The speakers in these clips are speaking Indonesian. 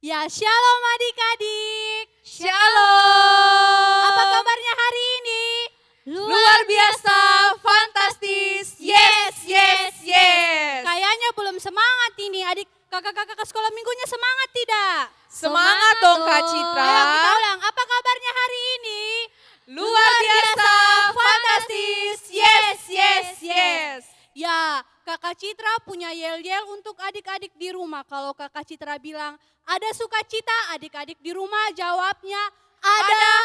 Ya, shalom adik-adik. Shalom. Apa kabarnya hari ini? Luar biasa, fantastis. Yes, yes, yes. Kayaknya belum semangat ini. Adik kakak-kakak sekolah minggunya semangat tidak? Semangat dong Kak Citra. Ayo kita ulang. Apa kabarnya hari ini? Luar biasa, fantastis. Yes, yes, yes. Ya, Kakak Citra punya yel-yel untuk adik-adik di rumah. Kalau Kakak Citra bilang ada sukacita, adik-adik di rumah jawabnya Ada,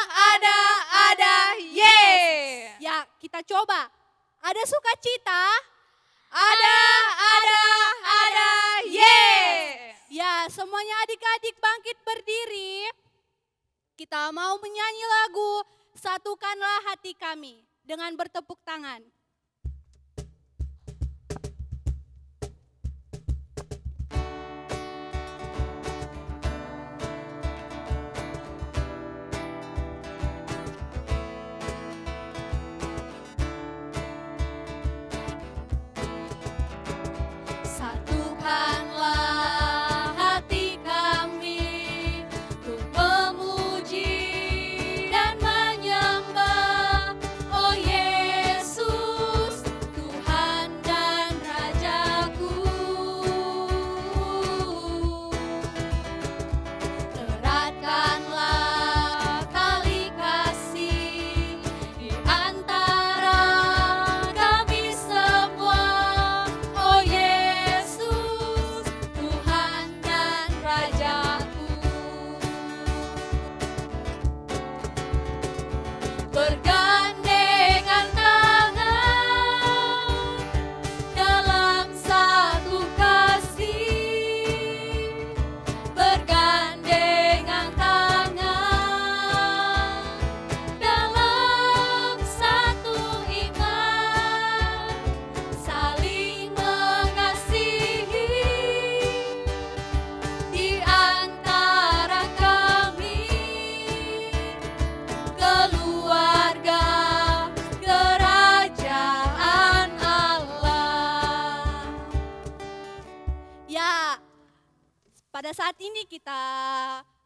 yes. Ya, kita coba. Ada sukacita? Ada, yes. Ya, semuanya adik-adik bangkit berdiri. Kita mau menyanyi lagu Satukanlah Hati Kami dengan bertepuk tangan. Satukanlah hati kami untuk memuji dan menyembah, oh Yesus. pada saat ini kita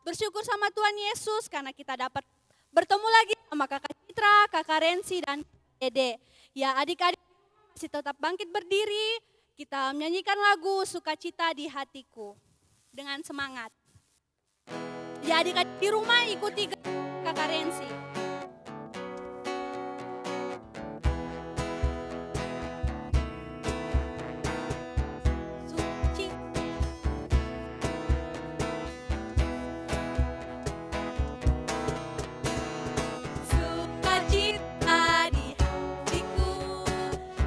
bersyukur sama Tuhan Yesus karena kita dapat bertemu lagi sama Kakak Citra, Kakak Rensi, dan Dede. Ya adik-adik masih tetap bangkit berdiri, kita menyanyikan lagu Sukacita di Hatiku dengan semangat. Ya adik-adik di rumah ikuti Kakak Rensi. Sukacita di hatiku,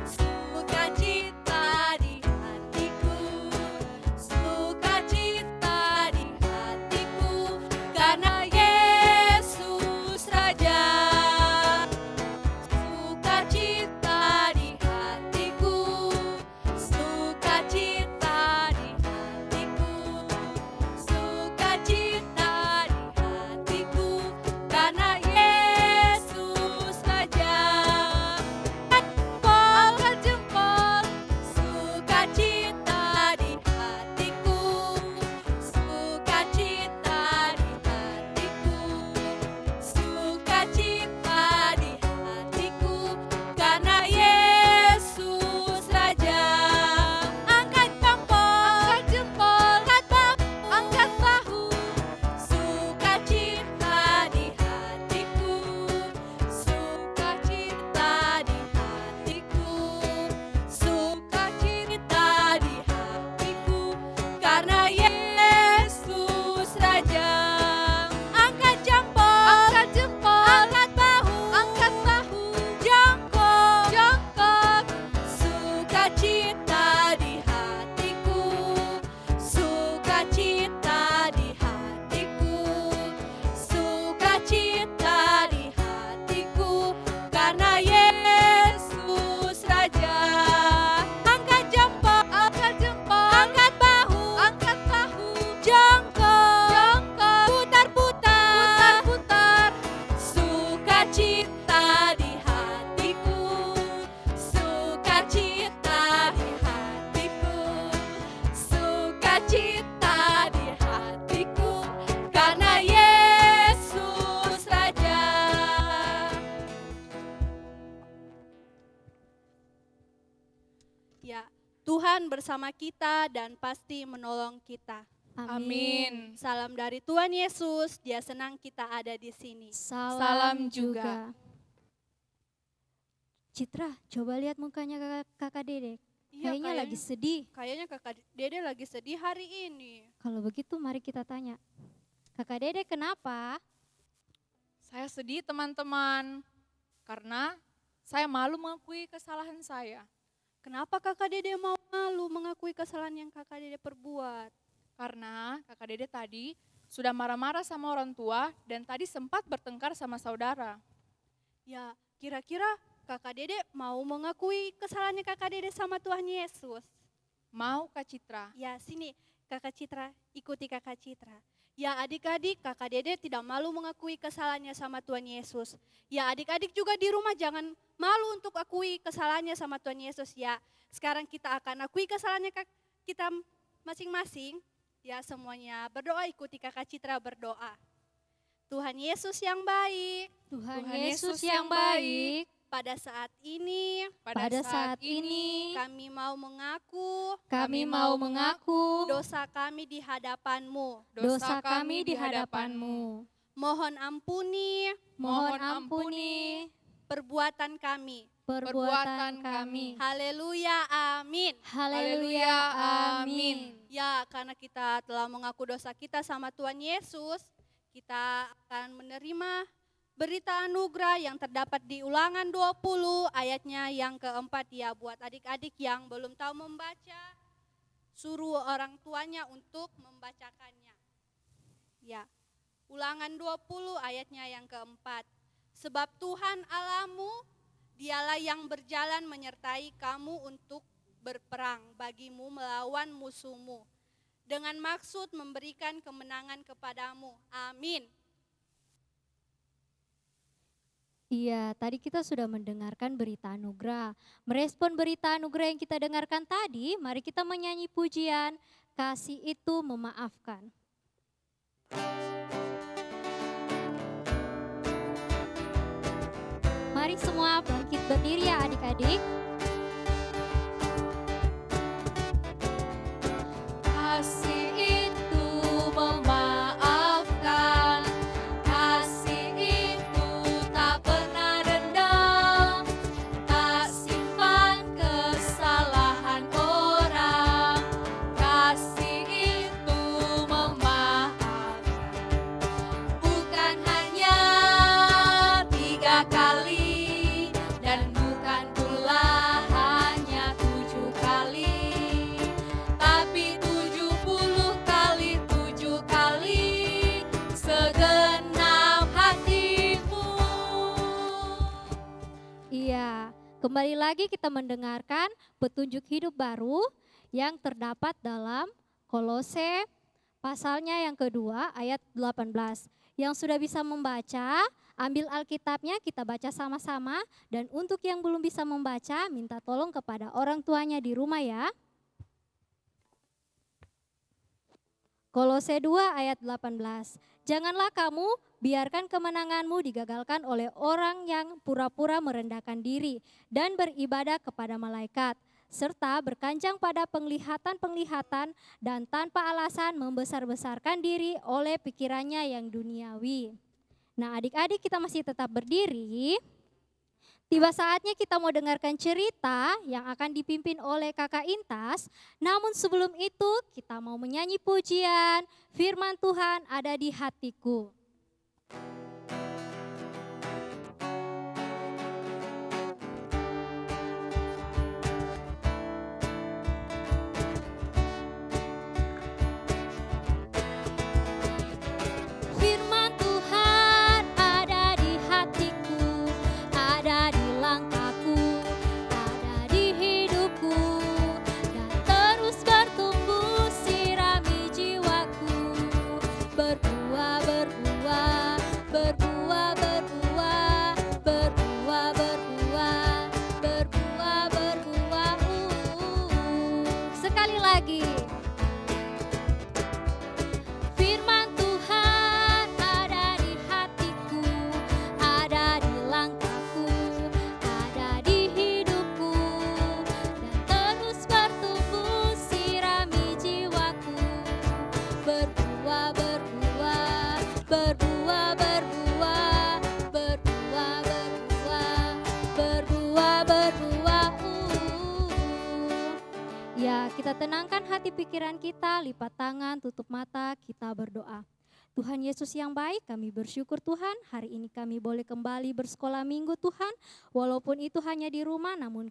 sukacita di hatiku, sukacita di hatiku, karena Yesus Raja. Sukacita di hatiku, sukacita di hatiku, sukacita di hatiku, karena Yesus Raja. Angkat jempol, sukacita di hatiku, sukacita di hatiku, sukacita di hatiku, karena Yesus Raja. Angkat jempol, angkat bahu, sukacita di hatiku, sukacita di hatiku, sukacita di hatiku, karena Yesus Raja. Angkat jempol, angkat bahu, jongkok, sukacita di hatiku, sukacita di hatiku, sukacita di hatiku, karena Yesus Raja. Angkat jempol, angkat bahu, jongkok, putar-putar, sukacita di hatiku, sukacita di hatiku, sukacita di hatiku, karena Yesus Raja. Ya, Tuhan bersama kita dan pasti menolong kita. Amin. Salam dari Tuhan Yesus, Dia senang kita ada di sini. Salam juga. Citra, coba lihat mukanya kakak Dedek. Iya, Kayaknya lagi sedih. Kayaknya Kakak Dede lagi sedih hari ini. Kalau begitu mari kita tanya. Kakak Dedek kenapa? Saya sedih teman-teman, karena saya malu mengakui kesalahan saya. Kenapa Kakak Dede mau malu mengakui kesalahan yang Kakak Dede perbuat? Karena kakak Dede tadi sudah marah-marah sama orang tua dan tadi sempat bertengkar sama saudara. Ya, kira-kira Kakak Dede mau mengakui kesalahannya Kakak Dede sama Tuhan Yesus? Mau Kak Citra? Ya, sini Kakak Citra, ikuti Kakak Citra. Ya adik-adik, Kakak Dede tidak malu mengakui kesalahannya sama Tuhan Yesus. Ya adik-adik juga di rumah jangan malu untuk akui kesalahannya sama Tuhan Yesus ya. Sekarang kita akan akui kesalahannya kita masing-masing. Ya semuanya berdoa, ikuti Kakak Citra berdoa. Tuhan Yesus yang baik, Tuhan Tuhan Yesus Yesus yang yang baik, pada saat ini pada saat ini kami mau mengaku kami mau mengaku dosa kami di hadapan-Mu. dosa kami di hadapan-Mu. Mohon ampuni Mohon ampuni perbuatan kami. perbuatan kami. Haleluya, amin. Haleluya, amin. Ya, karena kita telah mengaku dosa kita sama Tuhan Yesus, kita akan menerima berita anugerah yang terdapat di Ulangan 20 ayatnya yang keempat ya. Buat adik-adik yang belum tahu membaca, suruh orang tuanya untuk membacakannya. Ya, Ulangan 20 ayatnya yang keempat. Sebab Tuhan Allahmu, Dialah yang berjalan menyertai kamu untuk berperang bagimu melawan musuhmu, dengan maksud memberikan kemenangan kepadamu. Amin. Iya, tadi kita sudah mendengarkan berita anugerah. Merespon berita anugerah yang kita dengarkan tadi, mari kita menyanyi pujian. kasih itu memaafkan. Mari semua bangkit berdiri ya adik-adik. Kasih itu memaafkan, kasih itu tak pernah dendam, tak simpan kesalahan orang. Kasih itu memaafkan, bukan hanya 3 kali dan bukan pula hanya 7 kali, tapi 70 kali 7 kali segenap hatimu. Iya, kembali lagi kita mendengarkan petunjuk hidup baru yang terdapat dalam Kolose pasalnya yang kedua ayat 18. Yang sudah bisa membaca, ambil Alkitabnya kita baca sama-sama, dan untuk yang belum bisa membaca, minta tolong kepada orang tuanya di rumah ya. Kolose 2 ayat 18. Janganlah kamu biarkan kemenanganmu digagalkan oleh orang yang pura-pura merendahkan diri dan beribadah kepada malaikat, serta berkanjang pada penglihatan-penglihatan dan tanpa alasan membesar-besarkan diri oleh pikirannya yang duniawi. Nah, adik-adik kita masih tetap berdiri. Tiba saatnya kita mau dengarkan cerita yang akan dipimpin oleh Kakak Intas. Namun sebelum itu kita mau menyanyi pujian Firman Tuhan ada di hatiku. Firman Tuhan ada di hatiku, ada di langkahku, ada di hidupku, dan terus bertumbuh sirami jiwaku. Berbuah, berbuah, berbuah, berbuah, berbuah, berbuah, berbuah, berbuah. Sekali lagi. Firman Tuhan ada di hatiku, ada di langkahku, ada di hidupku, dan terus bertumbuh sirami jiwaku. Berbuah, berbuah, berbuah, berbuah, berbuah, berbuah, berbuah, berbuah. Ya, kita tenangkan hati pikiran kita, lipat tangan, tutup mata, kita berdoa. Tuhan Yesus yang baik, kami bersyukur Tuhan, hari ini kami boleh kembali bersekolah minggu Tuhan, walaupun itu hanya di rumah, namun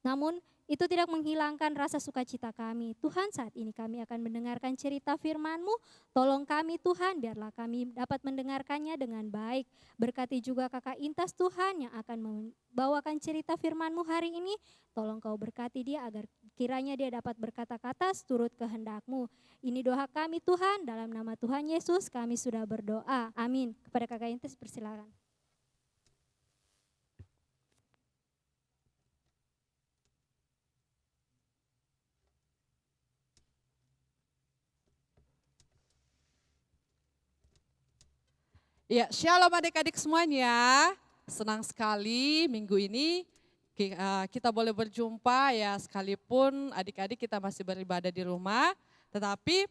namun itu tidak menghilangkan rasa sukacita kami. Tuhan, saat ini kami akan mendengarkan cerita firman-Mu. Tolong kami Tuhan, biarlah kami dapat mendengarkannya dengan baik. Berkati juga Kakak Intas Tuhan yang akan membawakan cerita firman-Mu hari ini. Tolong Kau berkati dia agar kiranya dia dapat berkata-kata seturut kehendak-Mu. Ini doa kami Tuhan, dalam nama Tuhan Yesus kami sudah berdoa. Amin. Kepada Kakak Intas persilakan. Ya, shalom adik-adik semuanya. Senang sekali minggu ini kita boleh berjumpa ya, sekalipun adik-adik kita masih beribadah di rumah, tetapi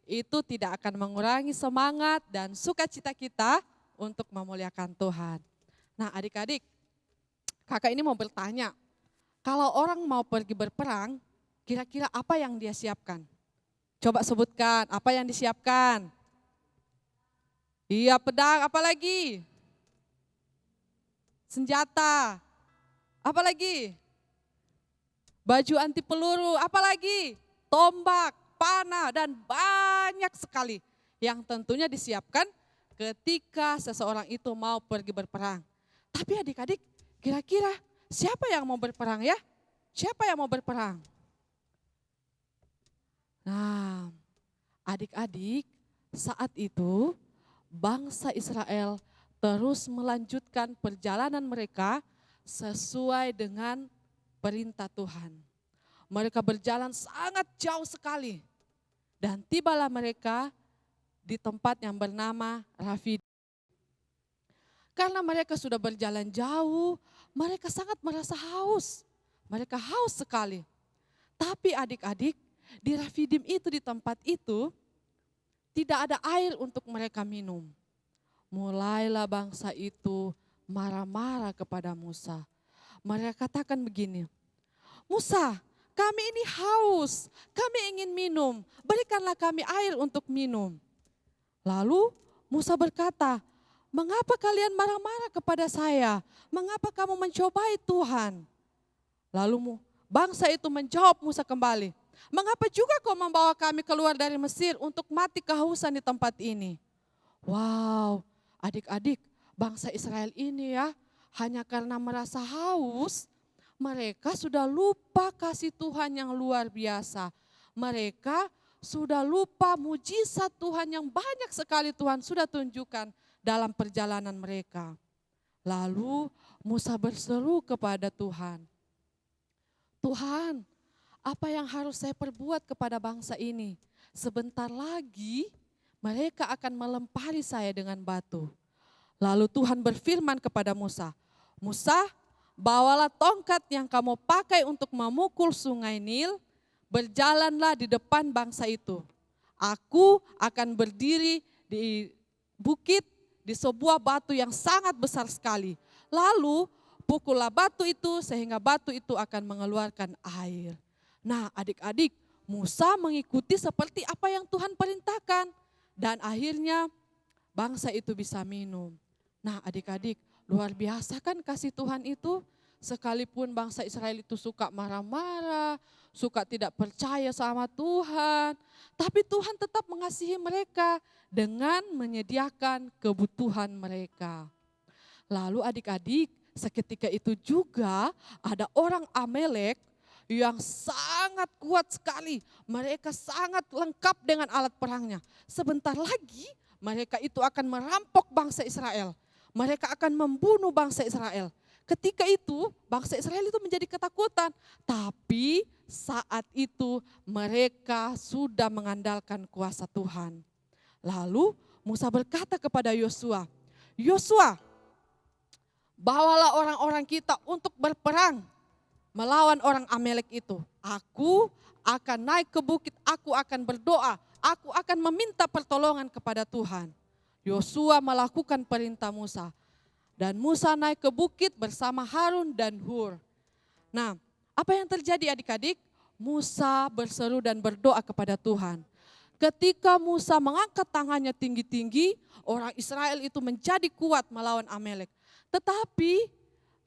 itu tidak akan mengurangi semangat dan sukacita kita untuk memuliakan Tuhan. Nah adik-adik, kakak ini mau bertanya, kalau orang mau pergi berperang, kira-kira apa yang dia siapkan? Coba sebutkan, apa yang disiapkan? Iya, pedang, apa lagi? Senjata, apa lagi? Baju anti peluru, apa lagi? Tombak, panah, dan banyak sekali yang tentunya disiapkan ketika seseorang itu mau pergi berperang. Tapi adik-adik, kira-kira siapa yang mau berperang ya? Siapa yang mau berperang? Nah, adik-adik, saat itu bangsa Israel terus melanjutkan perjalanan mereka sesuai dengan perintah Tuhan. Mereka berjalan sangat jauh sekali. Dan tibalah mereka di tempat yang bernama Rafidim. Karena mereka sudah berjalan jauh, mereka sangat merasa haus. Mereka haus sekali. Tapi adik-adik, di Rafidim itu, di tempat itu, tidak ada air untuk mereka minum. Mulailah bangsa itu marah-marah kepada Musa. Mereka katakan begini, Musa, kami ini haus, kami ingin minum, berikanlah kami air untuk minum. Lalu Musa berkata, mengapa kalian marah-marah kepada saya? Mengapa kamu mencobai Tuhan? Lalu bangsa itu menjawab Musa kembali, mengapa juga kau membawa kami keluar dari Mesir untuk mati kehausan di tempat ini? Wow, adik-adik, bangsa Israel ini ya, hanya karena merasa haus, mereka sudah lupa kasih Tuhan yang luar biasa. Mereka sudah lupa mujizat Tuhan yang banyak sekali Tuhan sudah tunjukkan dalam perjalanan mereka. Lalu Musa berseru kepada Tuhan, Tuhan, apa yang harus saya perbuat kepada bangsa ini? Sebentar lagi mereka akan melempari saya dengan batu. Lalu Tuhan berfirman kepada Musa, Musa, bawalah tongkat yang kamu pakai untuk memukul sungai Nil, berjalanlah di depan bangsa itu. Aku akan berdiri di bukit di sebuah batu yang sangat besar sekali. Lalu pukullah batu itu sehingga batu itu akan mengeluarkan air. Nah adik-adik, Musa mengikuti seperti apa yang Tuhan perintahkan. Dan akhirnya bangsa itu bisa minum. Nah adik-adik, luar biasa kan kasih Tuhan itu? Sekalipun bangsa Israel itu suka marah-marah, suka tidak percaya sama Tuhan, tapi Tuhan tetap mengasihi mereka dengan menyediakan kebutuhan mereka. Lalu adik-adik, seketika itu juga ada orang Amalek yang sangat kuat sekali. Mereka sangat lengkap dengan alat perangnya. Sebentar lagi mereka itu akan merampok bangsa Israel. Mereka akan membunuh bangsa Israel. Ketika itu bangsa Israel itu menjadi ketakutan. Tapi saat itu mereka sudah mengandalkan kuasa Tuhan. Lalu Musa berkata kepada Yosua, Yosua, bawalah orang-orang kita untuk berperang melawan orang Amalek itu. Aku akan naik ke bukit, aku akan berdoa, aku akan meminta pertolongan kepada Tuhan. Yosua melakukan perintah Musa. Dan Musa naik ke bukit bersama Harun dan Hur. Nah, apa yang terjadi adik-adik? Musa berseru dan berdoa kepada Tuhan. Ketika Musa mengangkat tangannya tinggi-tinggi, orang Israel itu menjadi kuat melawan Amalek. Tetapi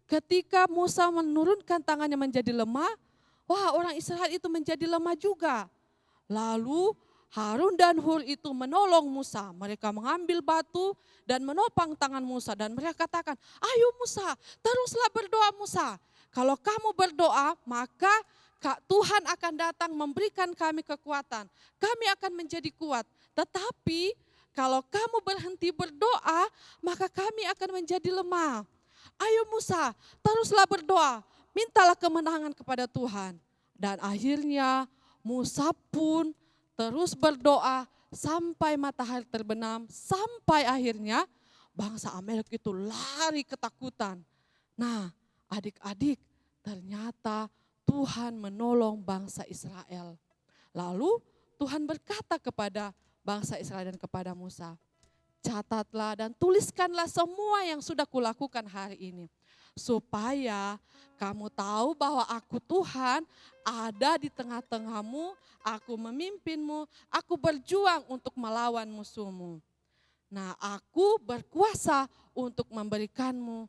ketika Musa menurunkan tangannya menjadi lemah, wah orang Israel itu menjadi lemah juga. Lalu Harun dan Hur itu menolong Musa. Mereka mengambil batu dan menopang tangan Musa. Dan mereka katakan, ayo Musa, teruslah berdoa Musa. Kalau kamu berdoa, maka Tuhan akan datang memberikan kami kekuatan. Kami akan menjadi kuat. Tetapi kalau kamu berhenti berdoa, maka kami akan menjadi lemah. Ayo Musa, teruslah berdoa. Mintalah kemenangan kepada Tuhan. Dan akhirnya Musa pun terus berdoa sampai matahari terbenam, sampai akhirnya bangsa Amalek itu lari ketakutan. Nah adik-adik, ternyata Tuhan menolong bangsa Israel. Lalu Tuhan berkata kepada bangsa Israel dan kepada Musa, catatlah dan tuliskanlah semua yang sudah kulakukan hari ini. Supaya kamu tahu bahwa aku Tuhan ada di tengah-tengahmu, aku memimpinmu, aku berjuang untuk melawan musuhmu. Nah aku berkuasa untuk memberikanmu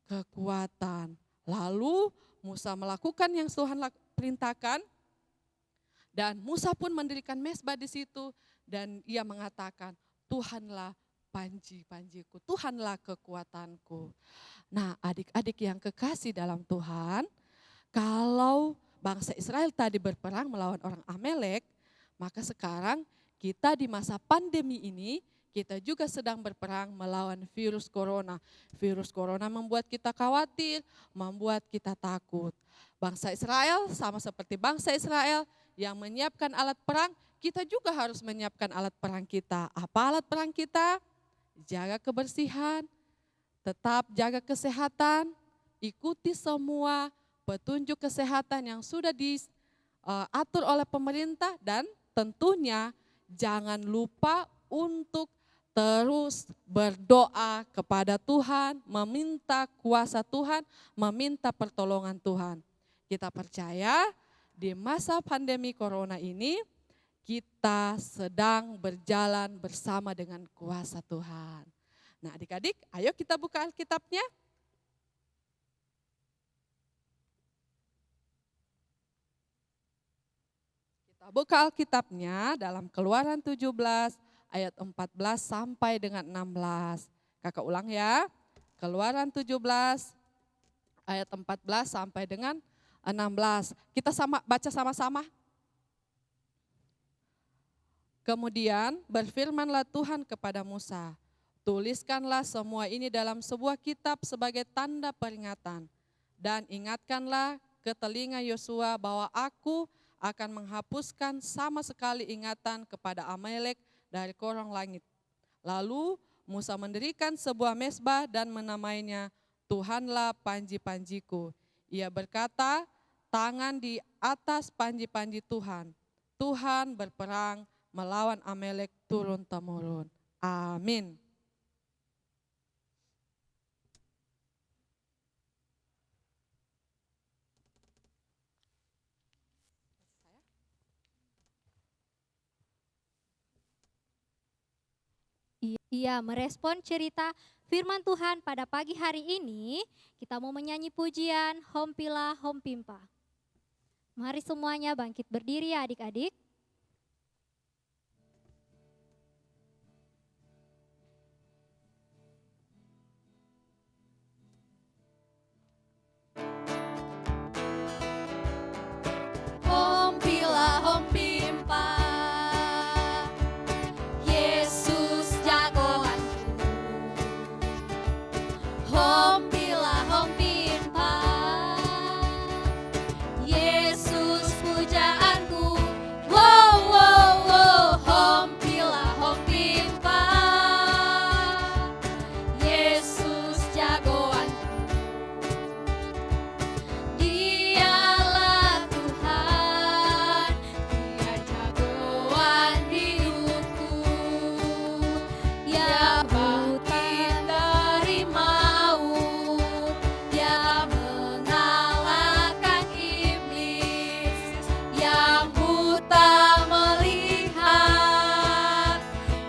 kekuatan. Lalu Musa melakukan yang Tuhan perintahkan. Dan Musa pun mendirikan mezbah di situ dan ia mengatakan, Tuhanlah panji-panjiku, Tuhanlah kekuatanku. Nah adik-adik yang kekasih dalam Tuhan, kalau bangsa Israel tadi berperang melawan orang Amalek, maka sekarang kita di masa pandemi ini, kita juga sedang berperang melawan virus corona. Virus corona membuat kita khawatir, membuat kita takut. Bangsa Israel sama seperti bangsa Israel yang menyiapkan alat perang, kita juga harus menyiapkan alat perang kita. Apa alat perang kita? Jaga kebersihan, tetap jaga kesehatan, ikuti semua petunjuk kesehatan yang sudah diatur oleh pemerintah, dan tentunya jangan lupa untuk terus berdoa kepada Tuhan, meminta kuasa Tuhan, meminta pertolongan Tuhan. Kita percaya di masa pandemi corona ini kita sedang berjalan bersama dengan kuasa Tuhan. Nah adik-adik, ayo kita buka Alkitabnya. Kita buka Alkitabnya dalam Keluaran 17 ayat 14 sampai dengan 16. Kakak ulang ya. Keluaran 17 ayat 14 sampai dengan 16. Kita baca sama-sama. Kemudian berfirmanlah Tuhan kepada Musa, tuliskanlah semua ini dalam sebuah kitab sebagai tanda peringatan. Dan ingatkanlah ke telinga Yosua bahwa aku akan menghapuskan sama sekali ingatan kepada Amalek dari korong langit. Lalu Musa mendirikan sebuah mezbah dan menamainya Tuhanlah panji-panjiku. Ia berkata, tangan di atas panji-panji Tuhan. Tuhan berperang melawan Amalek turun-temurun. Amin. Iya, merespon cerita firman Tuhan pada pagi hari ini, kita mau menyanyi pujian Hompila Hompimpa. Mari semuanya bangkit berdiri ya adik-adik. Hompila hompimpa, Yesus jagoanku. Hompila hompimpa, Yesus pujaanku. Wow wow wow, hompila hompimpa, Yesus jagoanku. Dialah Tuhan, Dia jagoan hidupku. Ya bangkit dari maut, Dia mengalahkan iblis. Yang buta melihat,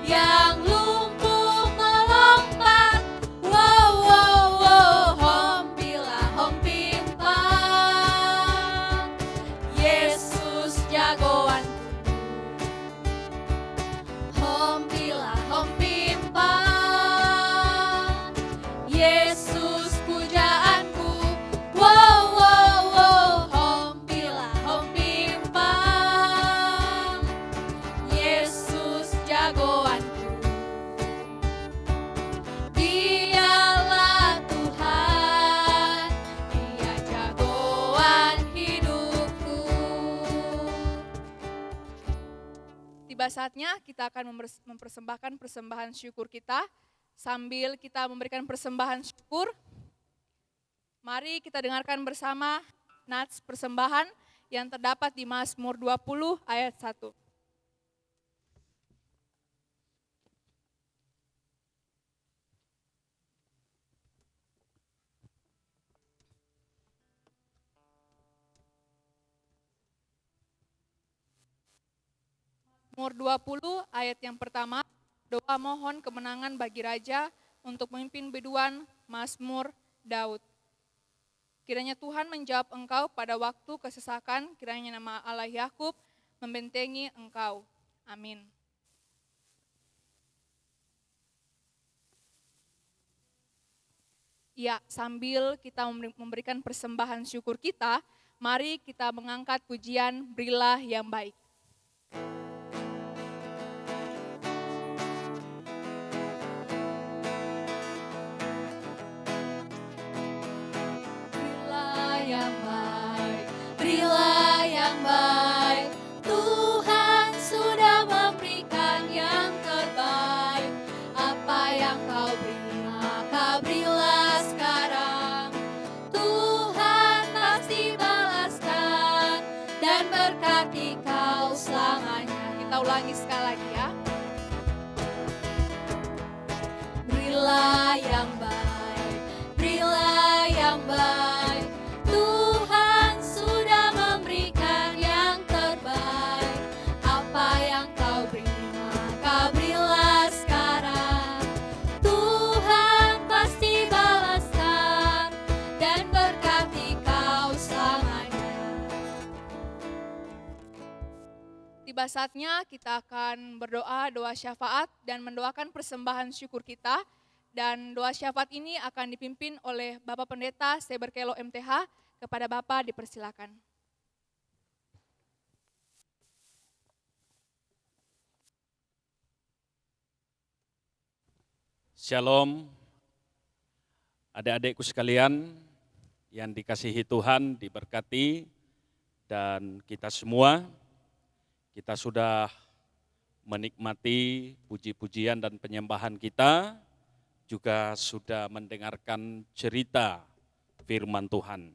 yang lumpuh melompat. Wow wow wow, hompila hompimpa, Yesus jagoanku. Hompila hompimpa, Yesus pujaanku. Wow wow wow, hompila hompimpa, Yesus jagoanku. Dialah Tuhan, Dia jagoan hidupku. Tiba saatnya kita akan mempersembahkan persembahan syukur kita. Sambil kita memberikan persembahan syukur, mari kita dengarkan bersama nats persembahan yang terdapat di Mazmur 20 ayat 1. Mazmur 20 ayat yang pertama, doa mohon kemenangan bagi raja untuk memimpin biduan Mazmur Daud. Kiranya Tuhan menjawab engkau pada waktu kesesakan, kiranya nama Allah Yakub membentengi engkau. Amin. Ya, sambil kita memberikan persembahan syukur kita, mari kita mengangkat pujian Berilah yang Baik. berkati kau selamanya. Kita ulangi sekali lagi ya. Berilah yang baik, berilah yang baik. Tuhan sudah memberikan yang terbaik. Apa yang kau beri, maka berilah sekarang. Tuhan pasti balaskan dan berkati kau selamanya. Tiba saatnya kita akan berdoa doa syafaat dan mendoakan persembahan syukur kita. Dan doa syafaat ini akan dipimpin oleh Bapak Pendeta Seberkelo MTH. Kepada Bapak dipersilakan. Shalom, adik-adikku sekalian yang dikasihi Tuhan, diberkati, dan kita semua, kita sudah menikmati puji-pujian dan penyembahan kita, juga sudah mendengarkan cerita firman Tuhan.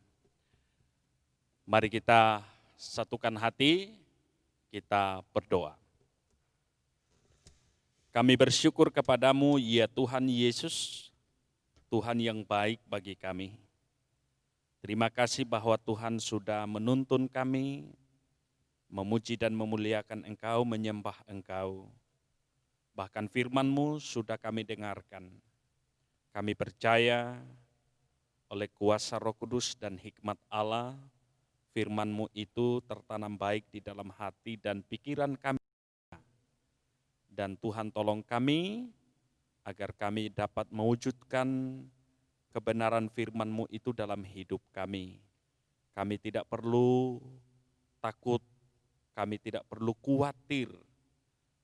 Mari kita satukan hati, kita berdoa. Kami bersyukur kepadamu, ya Tuhan Yesus, Tuhan yang baik bagi kami. Terima kasih bahwa Tuhan sudah menuntun kami, memuji dan memuliakan Engkau, menyembah Engkau. Bahkan firman-Mu sudah kami dengarkan. Kami percaya oleh kuasa Roh Kudus dan hikmat Allah, firman-Mu itu tertanam baik di dalam hati dan pikiran kami. Dan Tuhan tolong kami agar kami dapat mewujudkan kebenaran firman-Mu itu dalam hidup kami. Kami tidak perlu takut, kami tidak perlu khawatir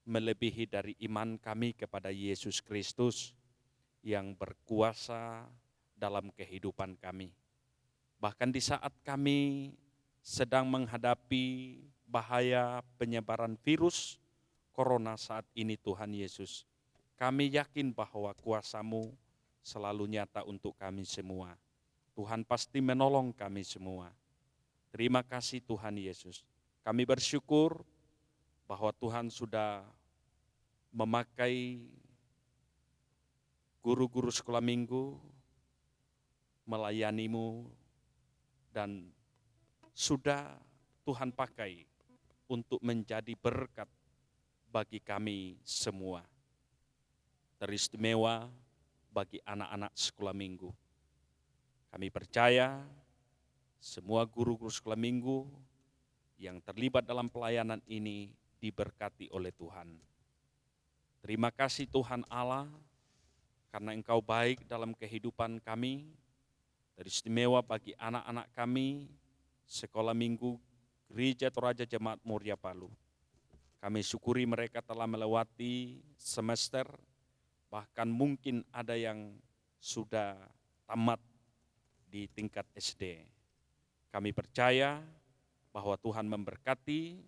melebihi dari iman kami kepada Yesus Kristus yang berkuasa dalam kehidupan kami. Bahkan di saat kami sedang menghadapi bahaya penyebaran virus corona saat ini Tuhan Yesus, kami yakin bahwa kuasa-Mu selalu nyata untuk kami semua. Tuhan pasti menolong kami semua. Terima kasih Tuhan Yesus. Kami bersyukur bahwa Tuhan sudah memakai guru-guru sekolah minggu melayani-Mu dan sudah Tuhan pakai untuk menjadi berkat bagi kami semua. Teristimewa bagi anak-anak sekolah minggu. Kami percaya semua guru-guru sekolah minggu yang terlibat dalam pelayanan ini diberkati oleh Tuhan. Terima kasih Tuhan Allah, karena Engkau baik dalam kehidupan kami, teristimewa bagi anak-anak kami, sekolah minggu Gereja Toraja Jemaat Muria Palu. Kami syukuri mereka telah melewati semester, bahkan mungkin ada yang sudah tamat di tingkat SD. Kami percaya bahwa Tuhan memberkati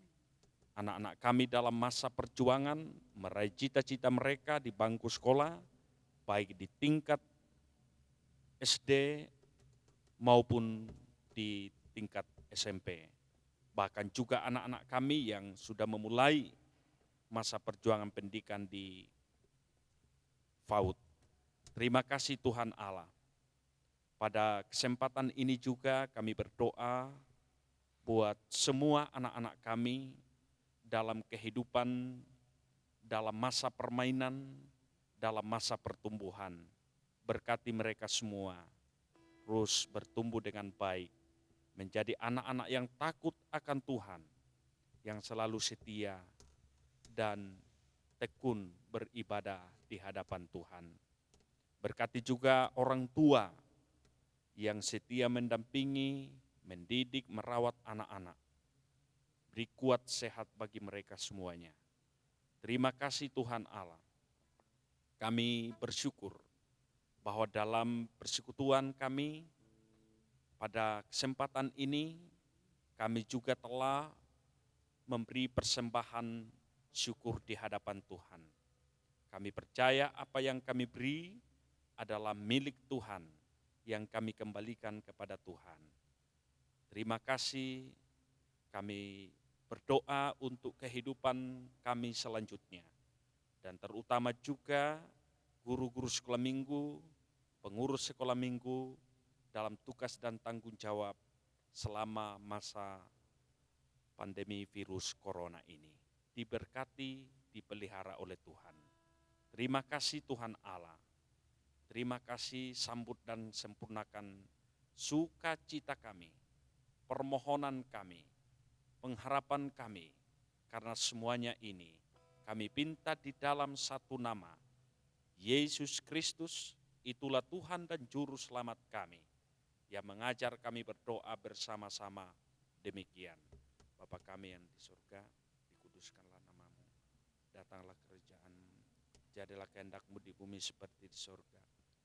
anak-anak kami dalam masa perjuangan, meraih cita-cita mereka di bangku sekolah, baik di tingkat SD maupun di tingkat SMP. Bahkan juga anak-anak kami yang sudah memulai masa perjuangan pendidikan di PAUD. Terima kasih Tuhan Allah. Pada kesempatan ini juga kami berdoa buat semua anak-anak kami dalam kehidupan, dalam masa permainan, dalam masa pertumbuhan. Berkati mereka semua, terus bertumbuh dengan baik, menjadi anak-anak yang takut akan Tuhan, yang selalu setia dan tekun beribadah di hadapan Tuhan. Berkati juga orang tua yang setia mendampingi, mendidik, merawat anak-anak. Beri kuat sehat bagi mereka semuanya. Terima kasih Tuhan Allah. Kami bersyukur bahwa dalam persekutuan kami pada kesempatan ini kami juga telah memberi persembahan syukur di hadapan Tuhan. Kami percaya apa yang kami beri adalah milik Tuhan yang kami kembalikan kepada Tuhan. Terima kasih, kami berdoa untuk kehidupan kami selanjutnya. Dan terutama juga guru-guru sekolah minggu, pengurus sekolah minggu dalam tugas dan tanggung jawab selama masa pandemi virus corona ini. Diberkati, dipelihara oleh Tuhan. Terima kasih Tuhan Allah. Terima kasih, sambut dan sempurnakan sukacita kami, permohonan kami, pengharapan kami, karena semuanya ini kami pinta di dalam satu nama, Yesus Kristus. Itulah Tuhan dan Juru Selamat kami, yang mengajar kami berdoa bersama-sama demikian. Bapa kami yang di surga, dikuduskanlah namamu, datanglah kerajaan-mu, jadilah kehendak-mu di bumi seperti di surga.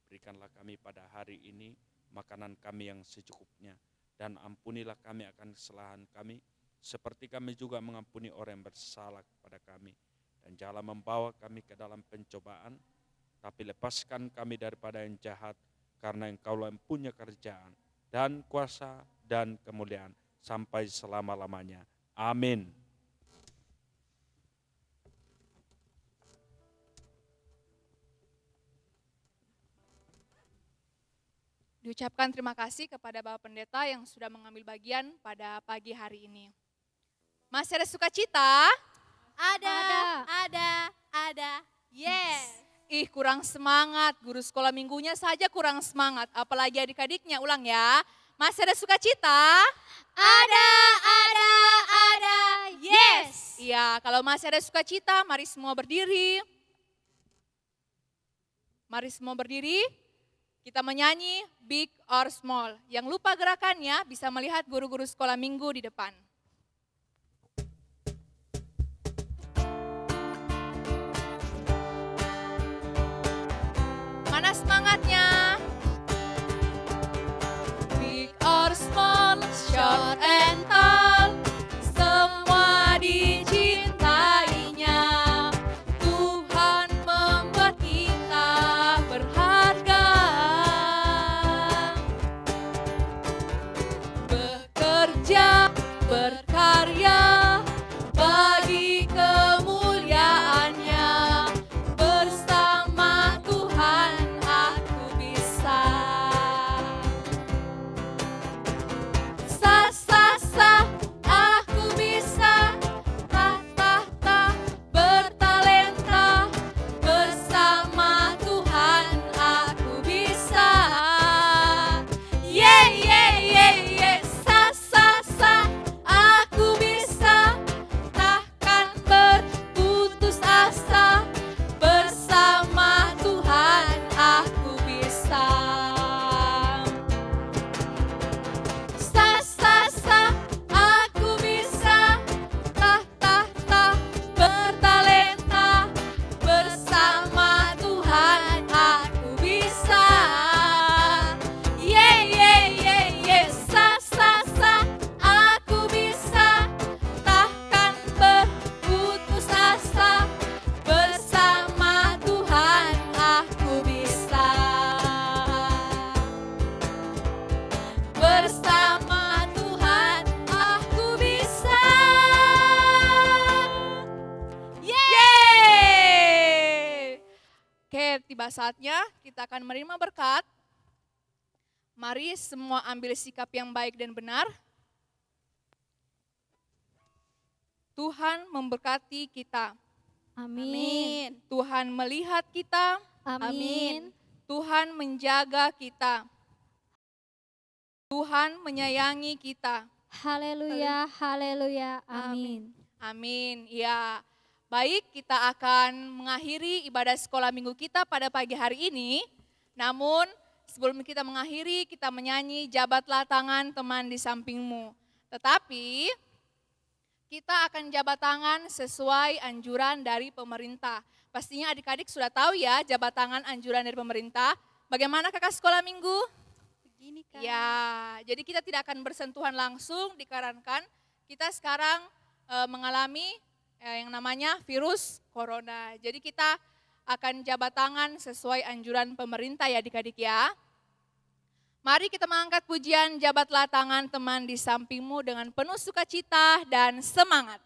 Berikanlah kami pada hari ini makanan kami yang secukupnya, dan ampunilah kami akan kesalahan kami, seperti kami juga mengampuni orang yang bersalah kepada kami. Dan janganlah membawa kami ke dalam pencobaan, tapi lepaskan kami daripada yang jahat, karena Engkaulah yang punya kerajaan dan kuasa dan kemuliaan sampai selama-lamanya. Amin. Diucapkan terima kasih kepada Bapak Pendeta yang sudah mengambil bagian pada pagi hari ini. Masih ada sukacita? Ada. Yes. Ih, kurang semangat, guru sekolah minggunya saja kurang semangat, apalagi adik-adiknya. Ulang ya. Masih ada sukacita? Ada. Yes. Iya, kalau masih ada sukacita, mari semua berdiri. Mari semua berdiri. Kita menyanyi Big or Small. Yang lupa gerakannya bisa melihat guru-guru sekolah minggu di depan. Mana semangatnya? Big or small, short and tall, semua dicintainya. Tuhan membuat kita berharga. Bekerja, berkarya, bagi kemuliaannya. Bersama Tuhan aku bisa. Sa, aku bisa. Ta, bertalenta. Bersama Tuhan aku bisa. Ye, sa, aku bisa. Takkan berputus asa. Bersama Tuhan aku bisa. Sa, aku bisa. Ta, bertalenta. Bersama Tuhan aku bisa. Ye, sa, aku bisa. Takkan berputus asa. Bersama Tuhan aku bisa. Bersama Tuhan aku bisa. Yeay! Oke, tiba saatnya kita akan menerima berkat. Mari semua ambil sikap yang baik dan benar. Tuhan memberkati kita. Amin. Tuhan melihat kita. Amin. Tuhan menjaga kita. Tuhan menyayangi kita. Haleluya. Amin. Amin. Ya, baik, kita akan mengakhiri ibadah sekolah minggu kita pada pagi hari ini. Namun sebelum kita mengakhiri, kita menyanyi jabatlah tangan teman di sampingmu. Tetapi kita akan jabat tangan sesuai anjuran dari pemerintah. Pastinya adik-adik sudah tahu ya jabat tangan anjuran dari pemerintah. Bagaimana kakak sekolah minggu? Begini kan. Ya, jadi kita tidak akan bersentuhan langsung dikarenakan kita sekarang mengalami yang namanya virus corona. Jadi kita akan jabat tangan sesuai anjuran pemerintah ya adik-adik ya. Mari kita mengangkat pujian jabatlah tangan teman di sampingmu dengan penuh sukacita dan semangat.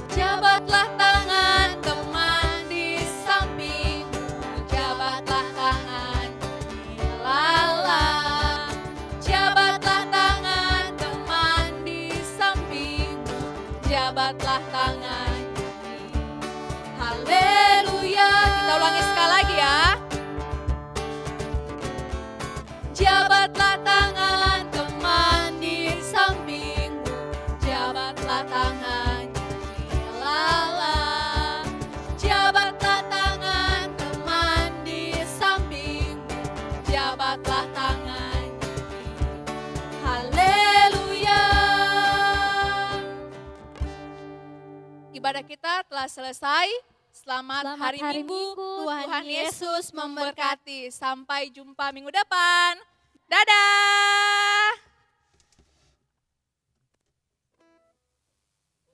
Jabatlah tangan teman di sampingmu, jabatlah tangan lala. Jabatlah tangan teman di sampingmu, jabatlah tangan. Haleluya. Kita ulangi sekali lagi ya. Jabatlah tangan teman di sampingmu, jabatlah tangan. Lala, jabatlah tangan teman di sampingmu, jabatlah tangan. Haleluya. Ibadah kita telah selesai. Selamat hari Minggu. Tuhan Yesus memberkati. Sampai jumpa minggu depan. Dadah.